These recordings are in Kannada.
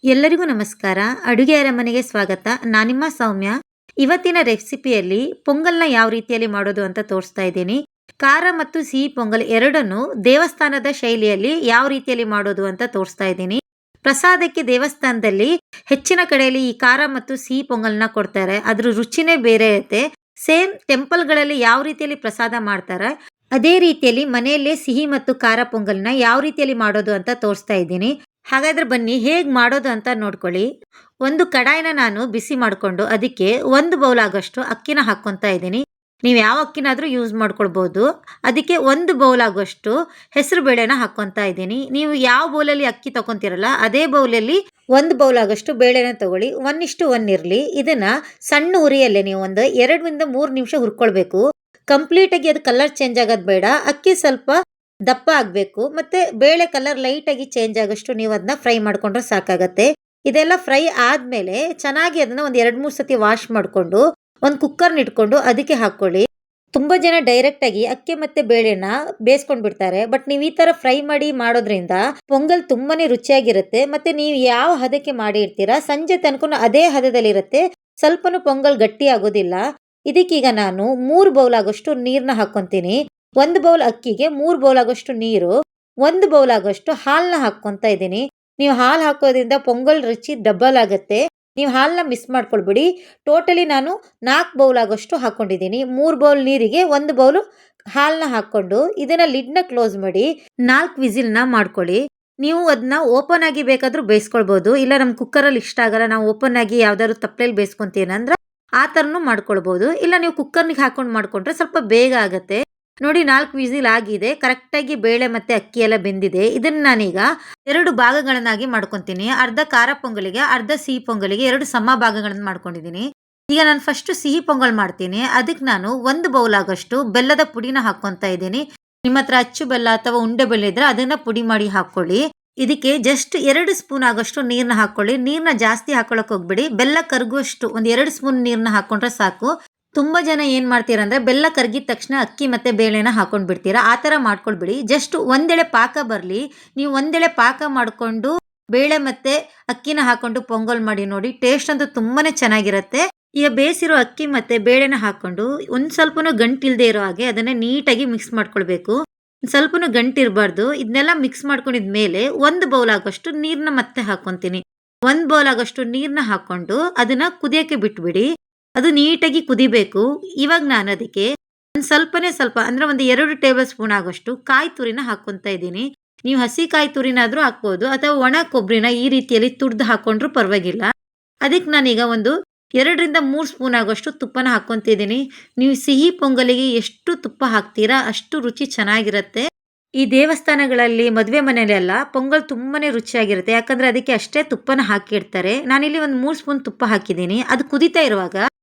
ಎಲ್ಲರಿಗೂ ನಮಸ್ಕಾರ. ಅಡುಗೆಯರ ಮನೆಗೆ ಸ್ವಾಗತ. ನಾನಿಮ್ಮ ಸೌಮ್ಯ. ಇವತ್ತಿನ ರೆಸಿಪಿಯಲ್ಲಿ ಪೊಂಗಲ್ನ ಯಾವ ರೀತಿಯಲ್ಲಿ ಮಾಡೋದು ಅಂತ ತೋರಿಸ್ತಾ ಇದ್ದೀನಿ. ಖಾರ ಮತ್ತು ಸಿಹಿ ಪೊಂಗಲ್ ಎರಡನ್ನೂ ದೇವಸ್ಥಾನದ ಶೈಲಿಯಲ್ಲಿ ಯಾವ ರೀತಿಯಲ್ಲಿ ಮಾಡೋದು ಅಂತ ತೋರಿಸ್ತಾ ಇದ್ದೀನಿ. ಪ್ರಸಾದಕ್ಕೆ ದೇವಸ್ಥಾನದಲ್ಲಿ ಹೆಚ್ಚಿನ ಕಡೆಯಲ್ಲಿ ಈ ಖಾರ ಮತ್ತು ಸಿಹಿ ಪೊಂಗಲ್ನ ಕೊಡ್ತಾರೆ. ಅದ್ರ ರುಚಿನೇ ಬೇರೆ ಇರುತ್ತೆ. ಸೇಮ್ ಟೆಂಪಲ್ಗಳಲ್ಲಿ ಯಾವ ರೀತಿಯಲ್ಲಿ ಪ್ರಸಾದ ಮಾಡ್ತಾರೆ ಅದೇ ರೀತಿಯಲ್ಲಿ ಮನೆಯಲ್ಲೇ ಸಿಹಿ ಮತ್ತು ಖಾರ ಪೊಂಗಲ್ನ ಯಾವ ರೀತಿಯಲ್ಲಿ ಮಾಡೋದು ಅಂತ ತೋರಿಸ್ತಾ ಇದ್ದೀನಿ. ಹಾಗಾದ್ರೆ ಬನ್ನಿ ಹೇಗೆ ಮಾಡೋದು ಅಂತ ನೋಡ್ಕೊಳ್ಳಿ. ಒಂದು ಕಡಾಯಿನ ನಾನು ಬಿಸಿ ಮಾಡಿಕೊಂಡು ಅದಕ್ಕೆ 1 ಬೌಲ್ ಆಗೋಷ್ಟು ಅಕ್ಕಿನ ಹಾಕ್ಕೊತಾ ಇದ್ದೀನಿ. ನೀವು ಯಾವ ಅಕ್ಕಿನಾದರೂ ಯೂಸ್ ಮಾಡ್ಕೊಳ್ಬೋದು. ಅದಕ್ಕೆ 1 ಬೌಲ್ ಆಗೋಷ್ಟು ಹೆಸರು ಬೇಳೆನ ಹಾಕ್ಕೊತಾ ಇದ್ದೀನಿ. ನೀವು ಯಾವ ಬೌಲಲ್ಲಿ ಅಕ್ಕಿ ತಗೊತೀರಲ್ಲ ಅದೇ ಬೌಲಲ್ಲಿ 1 ಬೌಲ್ ಆಗೋಷ್ಟು ಬೇಳೆನ ತಗೊಳ್ಳಿ. 1:1 ಇರಲಿ. ಇದನ್ನ ಸಣ್ಣ ಉರಿಯಲ್ಲೇ ನೀವು ಒಂದು 2ರಿಂದ 3 ನಿಮಿಷ ಹುರ್ಕೊಳ್ಬೇಕು. ಕಂಪ್ಲೀಟಾಗಿ ಅದು ಕಲರ್ ಚೇಂಜ್ ಆಗೋದು ಬೇಡ. ಅಕ್ಕಿ ಸ್ವಲ್ಪ ದಪ್ಪ ಆಗಬೇಕು ಮತ್ತೆ ಬೇಳೆ ಕಲರ್ ಲೈಟಾಗಿ ಚೇಂಜ್ ಆಗೋಷ್ಟು ನೀವು ಅದನ್ನ ಫ್ರೈ ಮಾಡ್ಕೊಂಡ್ರೆ ಸಾಕಾಗತ್ತೆ. ಇದೆಲ್ಲ ಫ್ರೈ ಆದಮೇಲೆ ಚೆನ್ನಾಗಿ ಅದನ್ನ ಒಂದು 2-3 ಸತಿ ವಾಶ್ ಮಾಡಿಕೊಂಡು ಒಂದು ಕುಕ್ಕರ್ನ ಇಟ್ಕೊಂಡು ಅದಕ್ಕೆ ಹಾಕ್ಕೊಳ್ಳಿ. ತುಂಬ ಜನ ಡೈರೆಕ್ಟಾಗಿ ಅಕ್ಕಿ ಮತ್ತೆ ಬೇಳೆನ ಬೇಯಿಸ್ಕೊಂಡು ಬಿಡ್ತಾರೆ. ಬಟ್ ನೀವು ಈ ಥರ ಫ್ರೈ ಮಾಡಿ ಮಾಡೋದ್ರಿಂದ ಪೊಂಗಲ್ ತುಂಬಾನೇ ರುಚಿಯಾಗಿರುತ್ತೆ. ಮತ್ತೆ ನೀವು ಯಾವ ಹದಕ್ಕೆ ಮಾಡಿರ್ತೀರಾ ಸಂಜೆ ತನಕ ಅದೇ ಹದದಲ್ಲಿರುತ್ತೆ. ಸ್ವಲ್ಪನೂ ಪೊಂಗಲ್ ಗಟ್ಟಿ ಆಗೋದಿಲ್ಲ. ಇದಕ್ಕೀಗ ನಾನು 3 ಬೌಲ್ ಆಗೋಷ್ಟು ನೀರನ್ನ ಹಾಕ್ಕೊಂತೀನಿ. 1 ಬೌಲ್ ಅಕ್ಕಿಗೆ 3 ಬೌಲ್ ಆಗೋಷ್ಟು ನೀರು, 1 ಬೌಲ್ ಆಗೋಷ್ಟು ಹಾಲನ್ನ ಹಾಕ್ಕೊಂತಾ ಇದ್ದೀನಿ. ನೀವು ಹಾಲು ಹಾಕೋದ್ರಿಂದ ಪೊಂಗಲ್ ರುಚಿ ಡಬಲ್ ಆಗುತ್ತೆ. ನೀವು ಹಾಲನ್ನ ಮಿಸ್ ಮಾಡ್ಕೊಳ್ಬಿಡಿ. ಟೋಟಲಿ ನಾನು 4 ಬೌಲ್ ಆಗೋಷ್ಟು ಹಾಕ್ಕೊಂಡಿದ್ದೀನಿ. 3 ಬೌಲ್ ನೀರಿಗೆ 1 ಬೌಲು ಹಾಲನ್ನ ಹಾಕ್ಕೊಂಡು ಇದನ್ನ ಲಿಡ್ನ ಕ್ಲೋಸ್ ಮಾಡಿ 4 ವಿಸಿಲ್ನ ಮಾಡ್ಕೊಳ್ಳಿ. ನೀವು ಅದನ್ನ ಓಪನ್ ಆಗಿ ಬೇಕಾದರೂ ಬೇಯಿಸ್ಕೊಳ್ಬೋದು. ಇಲ್ಲ ನಮ್ಮ ಕುಕ್ಕರಲ್ಲಿ ಇಷ್ಟ ಆಗಲ್ಲ, ನಾವು ಓಪನ್ ಆಗಿ ಯಾವ್ದಾದ್ರು ತಪ್ಪಲೆಯಲ್ಲಿ ಬೇಯಿಸ್ಕೊಂತೀನಿ ಅಂದ್ರೆ ಆ ಥರನೂ ಮಾಡ್ಕೊಳ್ಬೋದು. ಇಲ್ಲ ನೀವು ಕುಕ್ಕರ್ನಿಗೆ ಹಾಕೊಂಡು ಮಾಡ್ಕೊಂಡ್ರೆ ಸ್ವಲ್ಪ ಬೇಗ ಆಗುತ್ತೆ. ನೋಡಿ 4 ವಿಸಿಲ್ ಆಗಿದೆ. ಕರೆಕ್ಟಾಗಿ ಬೇಳೆ ಮತ್ತು ಅಕ್ಕಿ ಎಲ್ಲ ಬೆಂದಿದೆ. ಇದನ್ನು ನಾನೀಗ 2 ಭಾಗಗಳನ್ನಾಗಿ ಮಾಡ್ಕೊತೀನಿ. ಅರ್ಧ ಖಾರ ಪೊಂಗಲಿಗೆ, ಅರ್ಧ ಸಿಹಿ ಪೊಂಗಲಿಗೆ 2 ಸಮ ಭಾಗಗಳನ್ನು ಮಾಡ್ಕೊಂಡಿದ್ದೀನಿ. ಈಗ ನಾನು ಫಸ್ಟ್ ಸಿಹಿ ಪೊಂಗಲ್ ಮಾಡ್ತೀನಿ. ಅದಕ್ಕೆ ನಾನು 1 ಬೌಲ್ ಆಗೋಷ್ಟು ಬೆಲ್ಲದ ಪುಡಿನ ಹಾಕ್ಕೊತಾ ಇದ್ದೀನಿ. ನಿಮ್ಮ ಹತ್ರ ಅಚ್ಚು ಬೆಲ್ಲ ಅಥವಾ ಉಂಡೆ ಬೆಲ್ಲ ಇದ್ರೆ ಅದನ್ನ ಪುಡಿ ಮಾಡಿ ಹಾಕ್ಕೊಳ್ಳಿ. ಇದಕ್ಕೆ ಜಸ್ಟ್ 2 ಸ್ಪೂನ್ ಆಗೋಷ್ಟು ನೀರನ್ನ ಹಾಕ್ಕೊಳ್ಳಿ. ನೀರನ್ನ ಜಾಸ್ತಿ ಹಾಕೊಳ್ಳೋಕೆ ಹೋಗ್ಬಿಡಿ. ಬೆಲ್ಲ ಕರಗುವಷ್ಟು ಒಂದು 2 ಸ್ಪೂನ್ ನೀರನ್ನ ಹಾಕ್ಕೊಂಡ್ರೆ ಸಾಕು. ತುಂಬಾ ಜನ ಏನ್ ಮಾಡ್ತೀರಾ ಅಂದ್ರೆ ಬೆಲ್ಲ ಕರಗಿದ ತಕ್ಷಣ ಅಕ್ಕಿ ಮತ್ತೆ ಬೇಳೆನ ಹಾಕೊಂಡ್ ಬಿಡ್ತೀರಾ. ಆ ಥರ ಮಾಡ್ಕೊಳ್ಬಿಡಿ. ಜಸ್ಟ್ ಒಂದೆಳೆ ಪಾಕ ಬರಲಿ. ನೀವು ಒಂದೆಳೆ ಪಾಕ ಮಾಡಿಕೊಂಡು ಬೇಳೆ ಮತ್ತೆ ಅಕ್ಕಿನ ಹಾಕೊಂಡು ಪೊಂಗಲ್ ಮಾಡಿ ನೋಡಿ. ಟೇಸ್ಟ್ ಅಂತೂ ತುಂಬಾನೇ ಚೆನ್ನಾಗಿರುತ್ತೆ. ಈಗ ಬೇಯಿಸಿರೋ ಅಕ್ಕಿ ಮತ್ತೆ ಬೇಳೆನ ಹಾಕೊಂಡು ಒಂದು ಸ್ವಲ್ಪನೂ ಗಂಟಿಲ್ದೇ ಇರೋ ಹಾಗೆ ಅದನ್ನ ನೀಟಾಗಿ ಮಿಕ್ಸ್ ಮಾಡ್ಕೊಳ್ಬೇಕು. ಸ್ವಲ್ಪನೂ ಗಂಟಿರಬಾರ್ದು. ಇದನ್ನೆಲ್ಲ ಮಿಕ್ಸ್ ಮಾಡ್ಕೊಂಡಿದ್ಮೇಲೆ 1 ಬೌಲ್ ಆಗೋಷ್ಟು ನೀರನ್ನ ಮತ್ತೆ ಹಾಕೊಂತೀನಿ. 1 ಬೌಲ್ ಆಗೋಷ್ಟು ನೀರನ್ನ ಹಾಕೊಂಡು ಅದನ್ನ ಕುದಿಯೋಕೆ ಬಿಟ್ಬಿಡಿ. ಅದು ನೀಟಾಗಿ ಕುದಿಬೇಕು. ಇವಾಗ ನಾನು ಅದಕ್ಕೆ ಸ್ವಲ್ಪ ಅಂದ್ರೆ ಒಂದು 2 ಟೇಬಲ್ ಸ್ಪೂನ್ ಆಗೋಷ್ಟು ಕಾಯಿ ತುರಿನ ಹಾಕ್ಕೊಂತಾ ಇದ್ದೀನಿ. ನೀವು ಹಸಿ ಕಾಯಿ ತುರಿನಾದ್ರೂ ಹಾಕ್ಬೋದು ಅಥವಾ ಒಣ ಕೊಬ್ಬರಿನ ಈ ರೀತಿಯಲ್ಲಿ ತುರ್ದು ಹಾಕೊಂಡ್ರು ಪರವಾಗಿಲ್ಲ. ಅದಕ್ಕೆ ನಾನೀಗ ಒಂದು 2ರಿಂದ 3 ಸ್ಪೂನ್ ಆಗೋಷ್ಟು ತುಪ್ಪನ ಹಾಕ್ಕೊಂತಿದ್ದೀನಿ. ನೀವು ಸಿಹಿ ಪೊಂಗಲಿಗೆ ಎಷ್ಟು ತುಪ್ಪ ಹಾಕ್ತೀರಾ ಅಷ್ಟು ರುಚಿ ಚೆನ್ನಾಗಿರುತ್ತೆ. ಈ ದೇವಸ್ಥಾನಗಳಲ್ಲಿ ಮದುವೆ ಮನೆಯಲ್ಲೆಲ್ಲ ಪೊಂಗಲ್ ತುಂಬಾನೇ ರುಚಿಯಾಗಿರುತ್ತೆ. ಯಾಕಂದ್ರೆ ಅದಕ್ಕೆ ಅಷ್ಟೇ ತುಪ್ಪನ ಹಾಕಿರ್ತಾರೆ. ನಾನಿಲ್ಲಿ ಒಂದು 3 ಸ್ಪೂನ್ ತುಪ್ಪ ಹಾಕಿದ್ದೀನಿ. ಅದು ಕುದಿತಾ ಇರುವಾಗ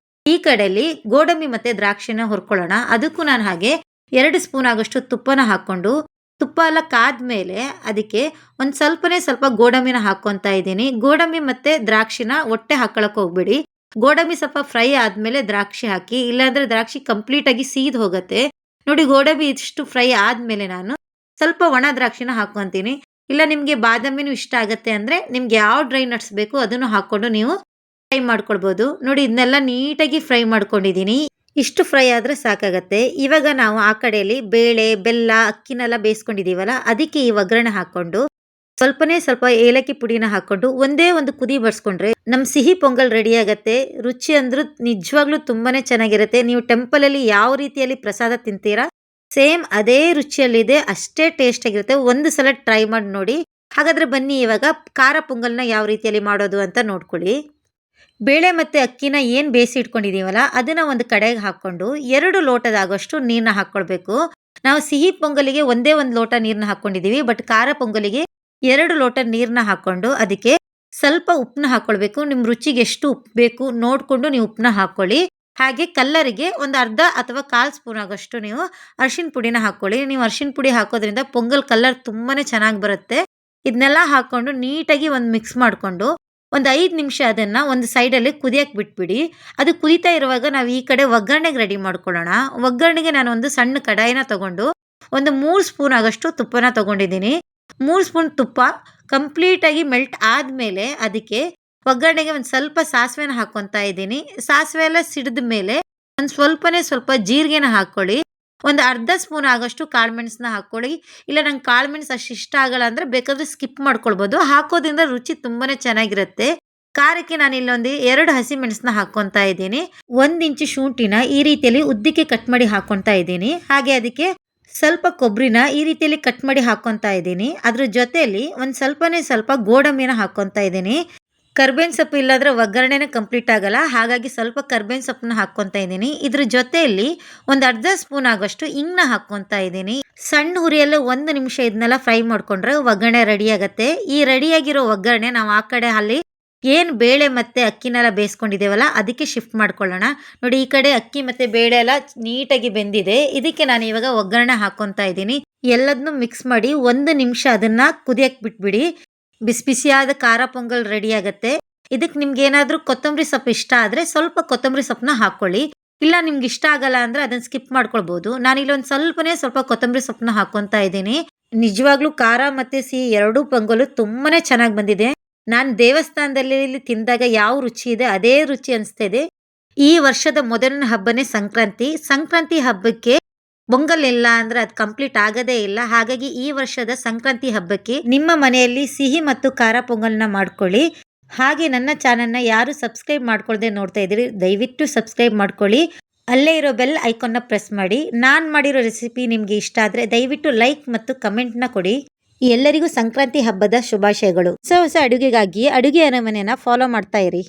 ಈ ಕಡೆಯಲ್ಲಿ ಗೋಡಂಬಿ ಮತ್ತೆ ದ್ರಾಕ್ಷಿನ ಹುರ್ಕೊಳ್ಳೋಣ. ಅದಕ್ಕೂ ನಾನು ಹಾಗೆ 2 ಸ್ಪೂನ್ ಆಗೋಷ್ಟು ತುಪ್ಪನ ಹಾಕ್ಕೊಂಡು ತುಪ್ಪ ಎಲ್ಲ ಕಾದ್ಮೇಲೆ ಅದಕ್ಕೆ ಒಂದು ಸ್ವಲ್ಪ ಗೋಡಂಬಿನ ಹಾಕ್ಕೊಂತಾ ಇದ್ದೀನಿ. ಗೋಡಂಬಿ ಮತ್ತೆ ದ್ರಾಕ್ಷಿನ ಒಟ್ಟೆ ಹಾಕೊಳಕ್ ಹೋಗ್ಬಿಡಿ. ಗೋಡಂಬಿ ಸ್ವಲ್ಪ ಫ್ರೈ ಆದ್ಮೇಲೆ ದ್ರಾಕ್ಷಿ ಹಾಕಿ. ಇಲ್ಲಾಂದ್ರೆ ದ್ರಾಕ್ಷಿ ಕಂಪ್ಲೀಟ್ ಆಗಿ ಸೀದ್ ಹೋಗುತ್ತೆ. ನೋಡಿ ಗೋಡಂಬಿ ಇಷ್ಟು ಫ್ರೈ ಆದ್ಮೇಲೆ ನಾನು ಸ್ವಲ್ಪ ಒಣ ದ್ರಾಕ್ಷಿನ ಹಾಕ್ಕೊಂತೀನಿ. ಇಲ್ಲ ನಿಮ್ಗೆ ಬಾದಾಮಿನೂ ಇಷ್ಟ ಆಗತ್ತೆ ಅಂದ್ರೆ ನಿಮ್ಗೆ ಯಾವ ಡ್ರೈ ನಟ್ಸ್ ಬೇಕು ಅದನ್ನು ಹಾಕೊಂಡು ನೀವು ಫ್ರೈ ಮಾಡ್ಕೊಳ್ಬೋದು. ನೋಡಿ ಇದನ್ನೆಲ್ಲ ನೀಟಾಗಿ ಫ್ರೈ ಮಾಡ್ಕೊಂಡಿದ್ದೀನಿ. ಇಷ್ಟು ಫ್ರೈ ಆದ್ರೆ ಸಾಕಾಗತ್ತೆ. ಇವಾಗ ನಾವು ಆ ಕಡೆಯಲ್ಲಿ ಬೇಳೆ ಬೆಲ್ಲ ಅಕ್ಕಿನೆಲ್ಲ ಬೇಯಿಸ್ಕೊಂಡಿದೀವಲ್ಲ ಅದಕ್ಕೆ ಈ ಒಗ್ಗರಣೆ ಹಾಕೊಂಡು ಸ್ವಲ್ಪ ಏಲಕ್ಕಿ ಪುಡಿನ ಹಾಕೊಂಡು ಒಂದೇ ಒಂದು ಕುದಿ ಬರ್ಸ್ಕೊಂಡ್ರೆ ನಮ್ ಸಿಹಿ ಪೊಂಗಲ್ ರೆಡಿ ಆಗತ್ತೆ. ರುಚಿ ಅಂದ್ರೂ ನಿಜವಾಗ್ಲೂ ತುಂಬಾನೇ ಚೆನ್ನಾಗಿರುತ್ತೆ. ನೀವು ಟೆಂಪಲ್ ಅಲ್ಲಿ ಯಾವ ರೀತಿಯಲ್ಲಿ ಪ್ರಸಾದ ತಿಂತೀರಾ ಸೇಮ್ ಅದೇ ರುಚಿಯಲ್ಲಿದೆ. ಅಷ್ಟೇ ಟೇಸ್ಟ್ ಆಗಿರುತ್ತೆ. ಒಂದು ಸಲ ಟ್ರೈ ಮಾಡಿ ನೋಡಿ. ಹಾಗಾದ್ರೆ ಬನ್ನಿ ಇವಾಗ ಖಾರ ಪೊಂಗಲ್ನ ಯಾವ ರೀತಿಯಲ್ಲಿ ಮಾಡೋದು ಅಂತ ನೋಡ್ಕೊಳ್ಳಿ. ಬೇಳೆ ಮತ್ತು ಅಕ್ಕಿನ ಏನು ಬೇಯಿಸಿ ಇಟ್ಕೊಂಡಿದ್ದೀವಲ್ಲ ಅದನ್ನು ಒಂದು ಕಡೆಗೆ ಹಾಕ್ಕೊಂಡು 2 ಲೋಟದಾಗೋಷ್ಟು ನೀರನ್ನ ಹಾಕ್ಕೊಳ್ಬೇಕು. ನಾವು ಸಿಹಿ ಪೊಂಗಲಿಗೆ ಒಂದೇ ಒಂದು ಲೋಟ ನೀರನ್ನ ಹಾಕ್ಕೊಂಡಿದ್ದೀವಿ. ಬಟ್ ಖಾರ ಪೊಂಗಲಿಗೆ 2 ಲೋಟ ನೀರನ್ನ ಹಾಕ್ಕೊಂಡು ಅದಕ್ಕೆ ಸ್ವಲ್ಪ ಉಪ್ಪನ್ನ ಹಾಕ್ಕೊಳ್ಬೇಕು. ನಿಮ್ಮ ರುಚಿಗೆ ಎಷ್ಟು ಉಪ್ಪು ಬೇಕು ನೋಡಿಕೊಂಡು ನೀವು ಉಪ್ಪನ್ನ ಹಾಕ್ಕೊಳ್ಳಿ. ಹಾಗೆ ಕಲ್ಲರಿಗೆ ಒಂದು ಅರ್ಧ ಅಥವಾ 1/4 ಸ್ಪೂನ್ ಆಗೋಷ್ಟು ನೀವು ಅರಿಶಿನ ಪುಡಿನ ಹಾಕ್ಕೊಳ್ಳಿ. ನೀವು ಅರಿಶಿನ ಪುಡಿ ಹಾಕೋದ್ರಿಂದ ಪೊಂಗಲ್ ಕಲರ್ ತುಂಬಾನೇ ಚೆನ್ನಾಗಿ ಬರುತ್ತೆ. ಇದನ್ನೆಲ್ಲ ಹಾಕ್ಕೊಂಡು ನೀಟಾಗಿ ಒಂದು ಮಿಕ್ಸ್ ಮಾಡಿಕೊಂಡು ಒಂದು 5 ನಿಮಿಷ ಅದನ್ನು ಒಂದು ಸೈಡಲ್ಲಿ ಕುದಿಯಕ್ಕೆ ಬಿಟ್ಬಿಡಿ. ಅದು ಕುದೀತಾ ಇರುವಾಗ ನಾವು ಈ ಕಡೆ ಒಗ್ಗರಣೆಗೆ ರೆಡಿ ಮಾಡ್ಕೊಳ್ಳೋಣ. ಒಗ್ಗರಣೆಗೆ ನಾನು ಒಂದು ಸಣ್ಣ ಕಡಾಯಿನ ತಗೊಂಡು ಒಂದು 3 ಸ್ಪೂನ್ ಆಗೋಷ್ಟು ತುಪ್ಪನ ತಗೊಂಡಿದ್ದೀನಿ. 3 ಸ್ಪೂನ್ ತುಪ್ಪ ಕಂಪ್ಲೀಟಾಗಿ ಮೆಲ್ಟ್ ಆದಮೇಲೆ ಅದಕ್ಕೆ ಒಗ್ಗರಣೆಗೆ ಒಂದು ಸ್ವಲ್ಪ ಸಾಸಿವೆನ ಹಾಕ್ಕೊತಾ ಇದ್ದೀನಿ. ಸಾಸಿವೆ ಎಲ್ಲ ಸಿಡಿದ ಮೇಲೆ ಒಂದು ಸ್ವಲ್ಪ ಜೀರಿಗೆನ ಹಾಕ್ಕೊಳ್ಳಿ. ಒಂದು ಅರ್ಧ ಸ್ಪೂನ್ ಆಗೋಷ್ಟು ಕಾಳುಮೆಣಸನ್ನ ಹಾಕ್ಕೊಳ್ಳಿ. ಇಲ್ಲ ನಂಗೆ ಕಾಳುಮೆಣಸು ಅಷ್ಟು ಇಷ್ಟ ಆಗಲ್ಲ ಅಂದರೆ ಬೇಕಾದರೆ ಸ್ಕಿಪ್ ಮಾಡ್ಕೊಳ್ಬೋದು. ಹಾಕೋದ್ರಿಂದ ರುಚಿ ತುಂಬಾ ಚೆನ್ನಾಗಿರುತ್ತೆ. ಖಾರಕ್ಕೆ ನಾನು ಇಲ್ಲೊಂದು 2 ಹಸಿಮೆಣಸನ್ನ ಹಾಕ್ಕೊತಾ ಇದ್ದೀನಿ. 1 ಇಂಚು ಶುಂಠಿನ ಈ ರೀತಿಯಲ್ಲಿ ಉದ್ದಕ್ಕೆ ಕಟ್ ಮಾಡಿ ಹಾಕ್ಕೊತಾ ಇದ್ದೀನಿ. ಹಾಗೆ ಅದಕ್ಕೆ ಸ್ವಲ್ಪ ಕೊಬ್ಬರಿನ ಈ ರೀತಿಯಲ್ಲಿ ಕಟ್ ಮಾಡಿ ಹಾಕ್ಕೊತಾ ಇದ್ದೀನಿ. ಅದ್ರ ಜೊತೆಯಲ್ಲಿ ಒಂದು ಸ್ವಲ್ಪ ಗೋಡಂಬಿನ ಹಾಕ್ಕೊತಾ ಇದ್ದೀನಿ. ಕರ್ಬೇವಿನ ಸೊಪ್ಪು ಇಲ್ಲಾಂದ್ರೆ ಒಗ್ಗರಣೆನೇ ಕಂಪ್ಲೀಟ್ ಆಗಲ್ಲ. ಹಾಗಾಗಿ ಸ್ವಲ್ಪ ಕರ್ಬೇವಿನ ಸೊಪ್ಪನ್ನ ಹಾಕ್ಕೊತಾ ಇದ್ದೀನಿ. ಇದ್ರ ಜೊತೆಯಲ್ಲಿ ಒಂದು ಅರ್ಧ ಸ್ಪೂನ್ ಆಗೋಷ್ಟು ಇಂಗ್ನ ಹಾಕ್ಕೊತಾ ಇದ್ದೀನಿ. ಸಣ್ಣ ಹುರಿಯಲ್ಲೇ 1 ನಿಮಿಷ ಇದನ್ನೆಲ್ಲ ಫ್ರೈ ಮಾಡ್ಕೊಂಡ್ರೆ ಒಗ್ಗರಣೆ ರೆಡಿ ಆಗುತ್ತೆ. ಈ ರೆಡಿಯಾಗಿರೋ ಒಗ್ಗರಣೆ ನಾವು ಆ ಕಡೆ ಅಲ್ಲಿ ಏನು ಬೇಳೆ ಮತ್ತು ಅಕ್ಕಿನೆಲ್ಲ ಬೇಯಿಸ್ಕೊಂಡಿದ್ದೇವಲ್ಲ ಅದಕ್ಕೆ ಶಿಫ್ಟ್ ಮಾಡ್ಕೊಳ್ಳೋಣ. ನೋಡಿ, ಈ ಕಡೆ ಅಕ್ಕಿ ಮತ್ತು ಬೇಳೆ ಎಲ್ಲ ನೀಟಾಗಿ ಬೆಂದಿದೆ. ಇದಕ್ಕೆ ನಾನು ಇವಾಗ ಒಗ್ಗರಣೆ ಹಾಕ್ಕೊತಾ ಇದ್ದೀನಿ. ಎಲ್ಲದನ್ನೂ ಮಿಕ್ಸ್ ಮಾಡಿ 1 ನಿಮಿಷ ಅದನ್ನು ಕುದಿಯಕ್ಕೆ ಬಿಟ್ಬಿಡಿ. ಬಿಸಿ ಬಿಸಿಯಾದ ಖಾರ ಪೊಂಗಲ್ ರೆಡಿ ಆಗುತ್ತೆ. ಇದಕ್ಕೆ ನಿಮ್ಗೆ ಏನಾದರೂ ಕೊತ್ತಂಬರಿ ಸೊಪ್ಪು ಇಷ್ಟ ಆದರೆ ಸ್ವಲ್ಪ ಕೊತ್ತಂಬರಿ ಸೊಪ್ಪನ್ನ ಹಾಕ್ಕೊಳ್ಳಿ. ಇಲ್ಲ ನಿಮ್ಗೆ ಇಷ್ಟ ಆಗಲ್ಲ ಅಂದರೆ ಅದನ್ನು ಸ್ಕಿಪ್ ಮಾಡ್ಕೊಳ್ಬೋದು. ನಾನಿಲ್ಲೊಂದು ಸ್ವಲ್ಪ ಕೊತ್ತಂಬರಿ ಸೊಪ್ಪನ್ನ ಹಾಕ್ಕೊತಾ ಇದ್ದೀನಿ. ನಿಜವಾಗ್ಲೂ ಖಾರ ಮತ್ತು ಸಿಹಿ ಎರಡೂ ಪೊಂಗಲು ತುಂಬಾ ಚೆನ್ನಾಗಿ ಬಂದಿದೆ. ನಾನು ದೇವಸ್ಥಾನದಲ್ಲಿ ತಿಂದಾಗ ಯಾವ ರುಚಿ ಇದೆ ಅದೇ ರುಚಿ ಅನಿಸ್ತಾ ಇದೆ. ಈ ವರ್ಷದ ಮೊದಲನೇ ಹಬ್ಬನೇ ಸಂಕ್ರಾಂತಿ ಹಬ್ಬಕ್ಕೆ ಪೊಂಗಲ್ ಇಲ್ಲ ಅಂದ್ರೆ ಅದು ಕಂಪ್ಲೀಟ್ ಆಗೋದೇ ಇಲ್ಲ. ಹಾಗಾಗಿ ಈ ವರ್ಷದ ಸಂಕ್ರಾಂತಿ ಹಬ್ಬಕ್ಕೆ ನಿಮ್ಮ ಮನೆಯಲ್ಲಿ ಸಿಹಿ ಮತ್ತು ಖಾರ ಪೊಂಗಲ್ನ ಮಾಡ್ಕೊಳ್ಳಿ. ಹಾಗೆ ನನ್ನ ಚಾನಲ್ನ ಯಾರು ಸಬ್ಸ್ಕ್ರೈಬ್ ಮಾಡ್ಕೊಳ್ದೆ ನೋಡ್ತಾ ಇದ್ದೀರಿ, ದಯವಿಟ್ಟು ಸಬ್ಸ್ಕ್ರೈಬ್ ಮಾಡ್ಕೊಳ್ಳಿ. ಅಲ್ಲೇ ಇರೋ ಬೆಲ್ ಐಕಾನ್ನ ಪ್ರೆಸ್ ಮಾಡಿ. ನಾನು ಮಾಡಿರೋ ರೆಸಿಪಿ ನಿಮಗೆ ಇಷ್ಟ ಆದರೆ ದಯವಿಟ್ಟು ಲೈಕ್ ಮತ್ತು ಕಮೆಂಟ್ನ ಕೊಡಿ. ಎಲ್ಲರಿಗೂ ಸಂಕ್ರಾಂತಿ ಹಬ್ಬದ ಶುಭಾಶಯಗಳು. ಹೊಸ ಅಡುಗೆಗಾಗಿ ಅಡುಗೆ ಅರಮನೆಯನ್ನು ಫಾಲೋ ಮಾಡ್ತಾ ಇರಿ.